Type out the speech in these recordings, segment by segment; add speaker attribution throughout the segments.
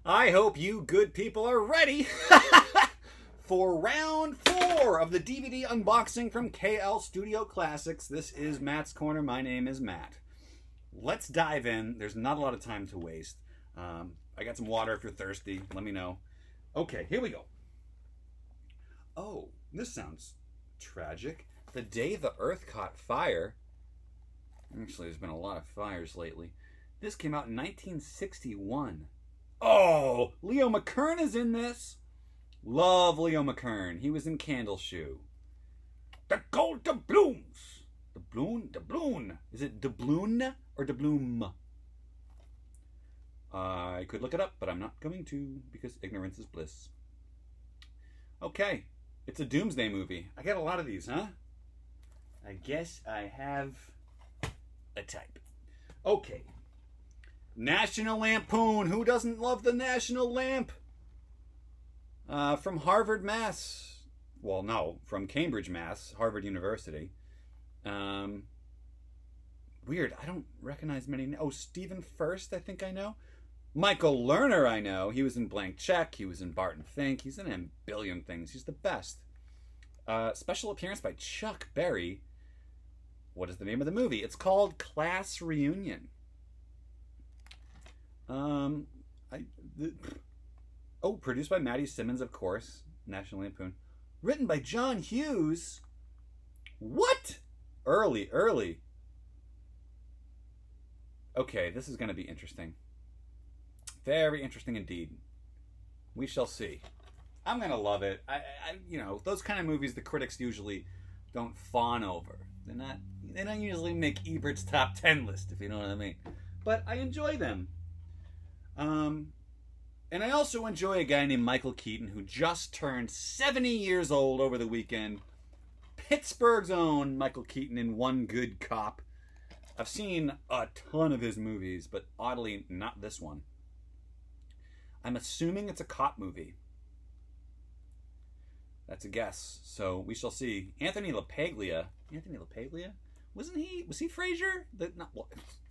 Speaker 1: I hope you good people are ready for round 4 of the DVD unboxing from KL Studio Classics. This is Matt's Corner. My name is Matt. Let's dive in. There's not a lot of time to waste. I got some water if you're thirsty. Let me know. Okay, here we go. Oh, this sounds tragic. The day the Earth caught fire. Actually, there's been a lot of fires lately. This came out in 1961. Oh, Leo McKern is in this. Love Leo McKern. He was in Candleshoe. The Gold Doubloons. Doubloon. Is it doubloon or doubloon? I could look it up, but I'm not going to because ignorance is bliss. Okay, it's a Doomsday movie. I got a lot of these, huh? I guess I have a type. Okay. National Lampoon. Who doesn't love the National Lamp? From Harvard, Mass. Well, no, from Cambridge, Mass. Harvard University. Weird. I don't recognize many. Oh, Stephen Furst, I think I know. Michael Lerner, I know. He was in Blank Check. He was in Barton Fink. He's in a billion things. He's the best. Special appearance by Chuck Berry. What is the name of the movie? It's called Class Reunion. Produced by Maddie Simmons, of course. National Lampoon. Written by John Hughes. What? Early. Okay, this is going to be interesting. Very interesting indeed. We shall see. I'm going to love it. Those kind of movies the critics usually don't fawn over. They don't usually make Ebert's top 10 list, if you know what I mean. But I enjoy them. And I also enjoy a guy named Michael Keaton who just turned 70 years old over the weekend. Pittsburgh's own Michael Keaton in One Good Cop. I've seen a ton of his movies, but oddly not this one. I'm assuming it's a cop movie. That's a guess. So we shall see. Anthony LaPaglia. Was he Frasier?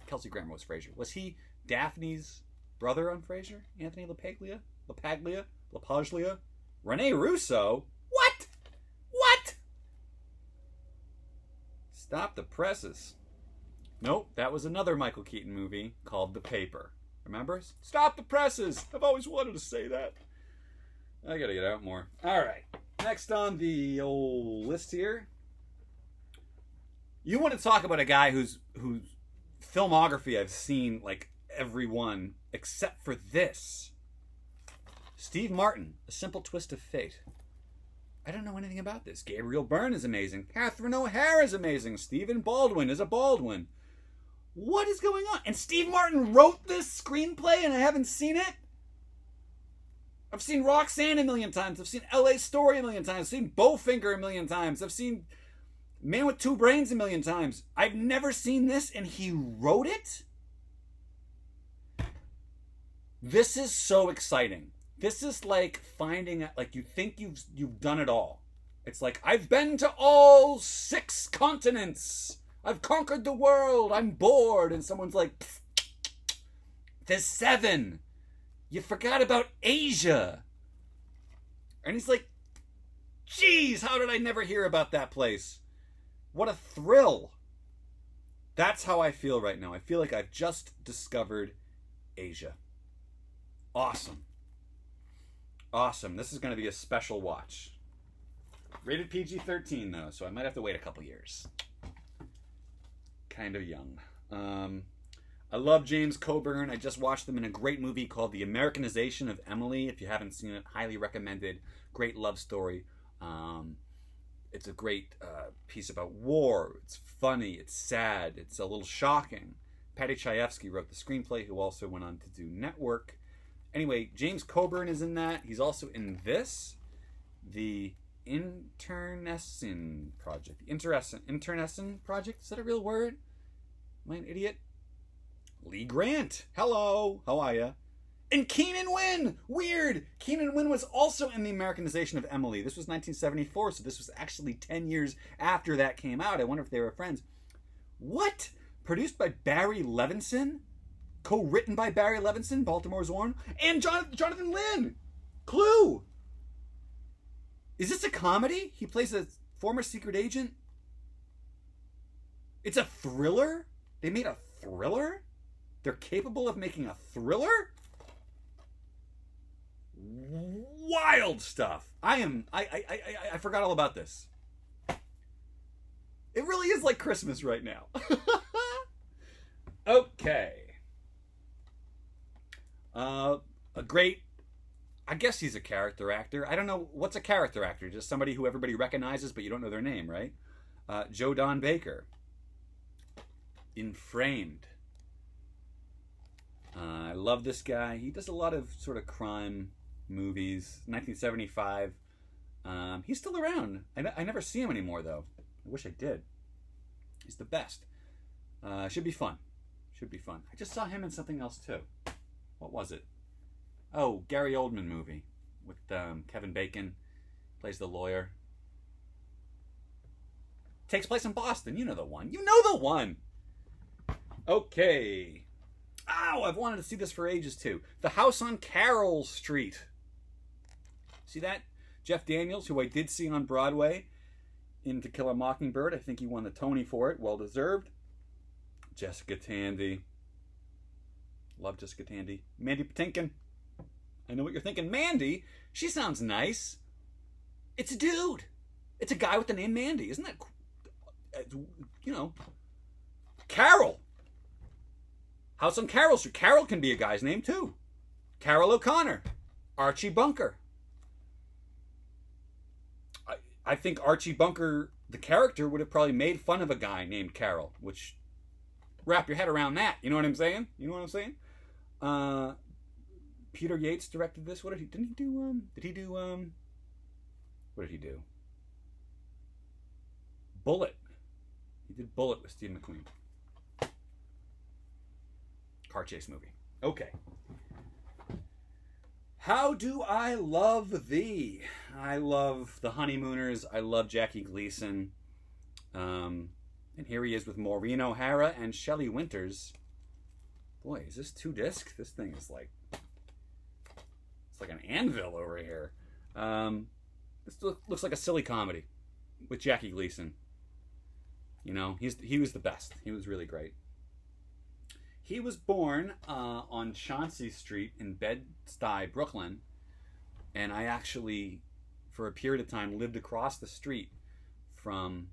Speaker 1: Kelsey Grammer was Frasier. Was he Daphne's brother on Frasier? Anthony LaPaglia? Rene Russo? What? Stop the presses. Nope, that was another Michael Keaton movie called The Paper. Remember? Stop the presses! I've always wanted to say that. I gotta get out more. Alright, next on the old list here. You want to talk about a guy whose filmography I've seen like every one except for this. Steve Martin, A Simple Twist of Fate. I don't know anything about this. Gabriel Byrne is amazing. Catherine O'Hara is amazing. Stephen Baldwin is a Baldwin. What is going on? And Steve Martin wrote this screenplay and I haven't seen it? I've seen Roxanne a million times. I've seen LA Story a million times. I've seen Bowfinger a million times. I've seen Man with Two Brains a million times. I've never seen this and he wrote it? This is so exciting. This is like finding, like you think you've done it all. It's like, I've been to all 6 continents. I've conquered the world. I'm bored. And someone's like, there's 7. You forgot about Asia. And he's like, geez, how did I never hear about that place? What a thrill. That's how I feel right now. I feel like I've just discovered Asia. Awesome. This is going to be a special watch. Rated PG-13 though, so I might have to wait a couple years. Kind of young. I love James Coburn. I just watched them in a great movie called The Americanization of Emily. If you haven't seen it, highly recommended. Great love story. It's a great piece about war. It's funny. It's sad. It's a little shocking. Patty Chayefsky wrote the screenplay, who also went on to do Network. Anyway, James Coburn is in that. He's also in this. The Internecine Project. Internecine Project? Is that a real word? Am I an idiot? Lee Grant. Hello. How are ya? And Keenan Wynn. Weird. Keenan Wynn was also in The Americanization of Emily. This was 1974, so this was actually 10 years after that came out. I wonder if they were friends. What? Produced by Barry Levinson? Co-written by Barry Levinson, Baltimore's own, and Jonathan Lynn. Clue. Is this a comedy? He plays a former secret agent? It's a thriller? They made a thriller? They're capable of making a thriller? Wild stuff. I forgot all about this. It really is like Christmas right now. Okay. A great, I guess he's a character actor. I don't know, what's a character actor? Just somebody who everybody recognizes but you don't know their name, right? Joe Don Baker. In Framed. I love this guy. He does a lot of sort of crime movies. 1975. He's still around. I never see him anymore, though. I wish I did. He's the best. Should be fun. Should be fun. I just saw him in something else, too. What was it? Oh, Gary Oldman movie with Kevin Bacon. Plays the lawyer. Takes place in Boston. You know the one. You know the one! Okay. Ow, I've wanted to see this for ages, too. The House on Carroll Street. See that? Jeff Daniels, who I did see on Broadway in To Kill a Mockingbird. I think he won the Tony for it. Well deserved. Jessica Tandy. Love Jessica Tandy. Mandy Patinkin. I know what you're thinking. Mandy? She sounds nice. It's a dude. It's a guy with the name Mandy. Isn't that, you know. Carol. House on Carroll Street. Carol can be a guy's name, too. Carol O'Connor. Archie Bunker. I think Archie Bunker, the character, would have probably made fun of a guy named Carol, which, wrap your head around that. You know what I'm saying? You know what I'm saying? Peter Yates directed this. What did he, what did he do? Bullet. He did Bullet with Steve McQueen. Car chase movie. Okay. How Do I Love Thee? I love The Honeymooners. I love Jackie Gleason. And here he is with Maureen O'Hara and Shelley Winters. Boy, is this 2 disc? This thing is like, it's like an anvil over here. This looks like a silly comedy with Jackie Gleason. You know, he was the best. He was really great. He was born on Chauncey Street in Bed-Stuy, Brooklyn. And I actually, for a period of time, lived across the street from...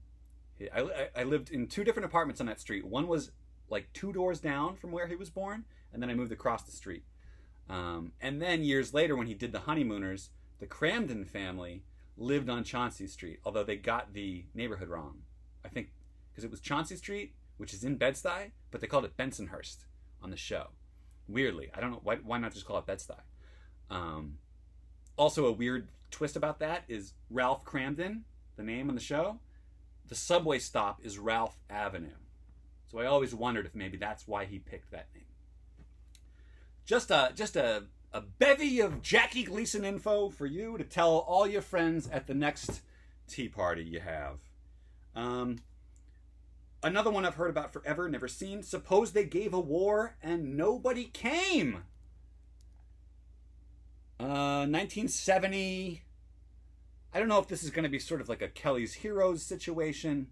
Speaker 1: I lived in 2 different apartments on that street. One was like 2 doors down from where he was born, and then I moved across the street. And then years later, when he did The Honeymooners, the Cramden family lived on Chauncey Street, although they got the neighborhood wrong. I think because it was Chauncey Street, which is in Bed-Stuy, but they called it Bensonhurst on the show. Weirdly. I don't know. Why not just call it Bed-Stuy? Also, a weird twist about that is Ralph Cramden, the name on the show. The subway stop is Ralph Avenue. So I always wondered if maybe that's why he picked that name. Just a bevy of Jackie Gleason info for you to tell all your friends at the next tea party you have. Another one I've heard about forever, never seen. Suppose they gave a war and nobody came. 1970. I don't know if this is going to be sort of like a Kelly's Heroes situation.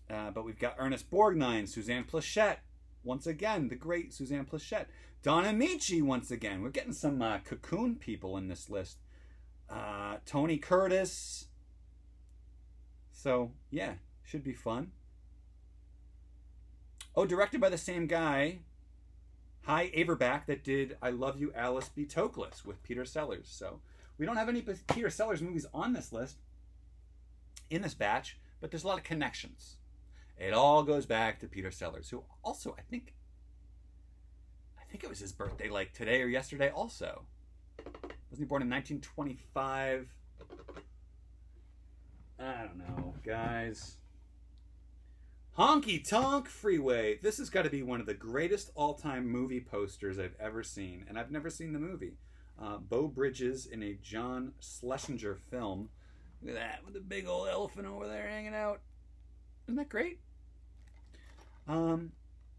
Speaker 1: But we've got Ernest Borgnine, Suzanne Pleshette. Once again, the great Suzanne Pleshette. Don Amici, once again. We're getting some Cocoon people in this list. Tony Curtis. So, yeah, should be fun. Oh, directed by the same guy, Hy Averback, that did I Love You, Alice B. Toklas with Peter Sellers. So we don't have any Peter Sellers movies on this list, in this batch, but there's a lot of connections. It all goes back to Peter Sellers, who also, I think it was his birthday, like today or yesterday also. Wasn't he born in 1925? I don't know, guys. Honky Tonk Freeway. This has got to be one of the greatest all-time movie posters I've ever seen, and I've never seen the movie. Beau Bridges in a John Schlesinger film. Look at that, with the big old elephant over there hanging out. Isn't that great?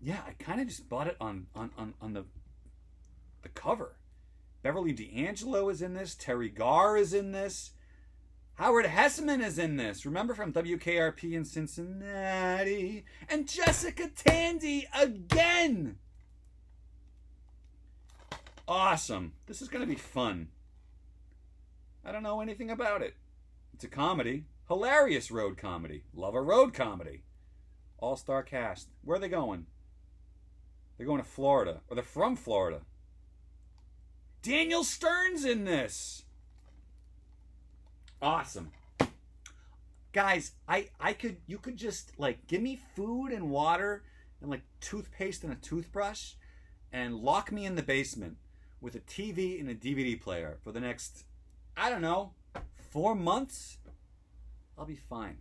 Speaker 1: yeah, I kind of just bought it on the cover. Beverly D'Angelo is in this. Terry Garr is in this. Howard Hesseman is in this. Remember, from WKRP in Cincinnati. And Jessica Tandy again. Awesome. This is going to be fun. I don't know anything about it. It's a comedy. Hilarious road comedy. Love a road comedy. All-star cast. Where are they going? They're going to Florida. Or they're from Florida. Daniel Stern's in this. Awesome. Guys, you could just, like, give me food and water and, like, toothpaste and a toothbrush and lock me in the basement with a TV and a DVD player for the next, I don't know, 4 months. I'll be fine.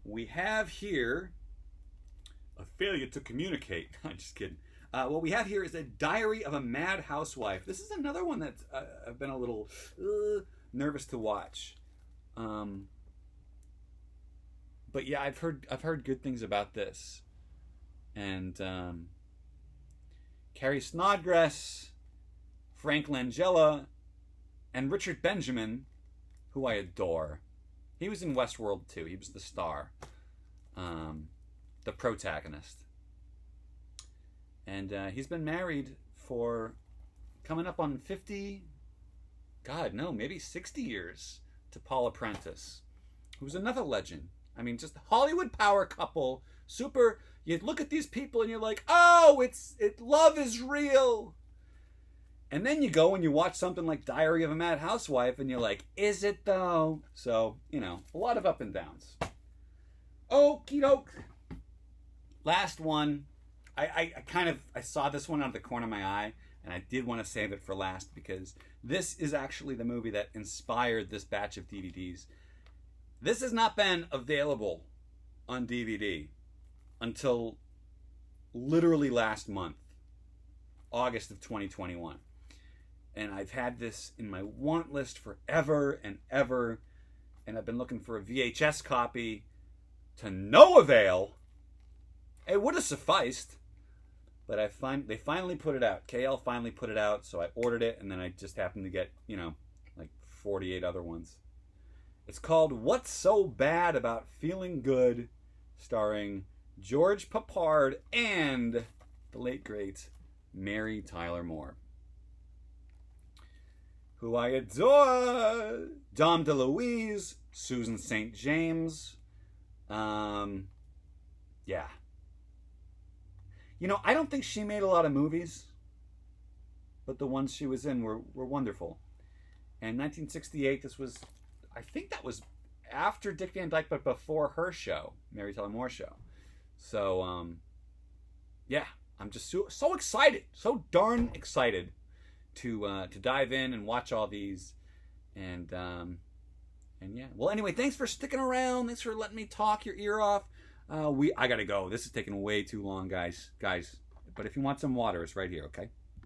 Speaker 1: We have here a failure to communicate. I'm just kidding. What we have here is a Diary of a Mad Housewife. This is another one that I've been a little nervous to watch. But yeah, I've heard good things about this. And Carrie Snodgrass, Frank Langella, and Richard Benjamin, who I adore. He was in Westworld too. He was the star, the protagonist. And he's been married for coming up on 50, God, no, maybe 60 years to Paula Prentice, who's another legend. I mean, just Hollywood power couple. Super, you look at these people and you're like, oh, love is real. And then you go and you watch something like Diary of a Mad Housewife and you're like, is it though? So, you know, a lot of up and downs. Okie doke. Last one. I saw this one out of the corner of my eye, and I did want to save it for last because this is actually the movie that inspired this batch of DVDs. This has not been available on DVD until literally last month, August of 2021. And I've had this in my want list forever and ever, and I've been looking for a VHS copy to no avail. It would have sufficed. But they finally put it out. KL finally put it out, so I ordered it, and then I just happened to get, like 48 other ones. It's called What's So Bad About Feeling Good, starring George Peppard and the late, great Mary Tyler Moore, who I adore. Dom DeLuise, Susan St. James. Yeah. I don't think she made a lot of movies, but the ones she was in were wonderful. And 1968, I think that was after Dick Van Dyke, but before her show, Mary Tyler Moore show. So, yeah, I'm just so excited, so darn excited to dive in and watch all these. And yeah. Well, anyway, thanks for sticking around. Thanks for letting me talk your ear off. I gotta go. This is taking way too long, guys. But if you want some water, it's right here, okay?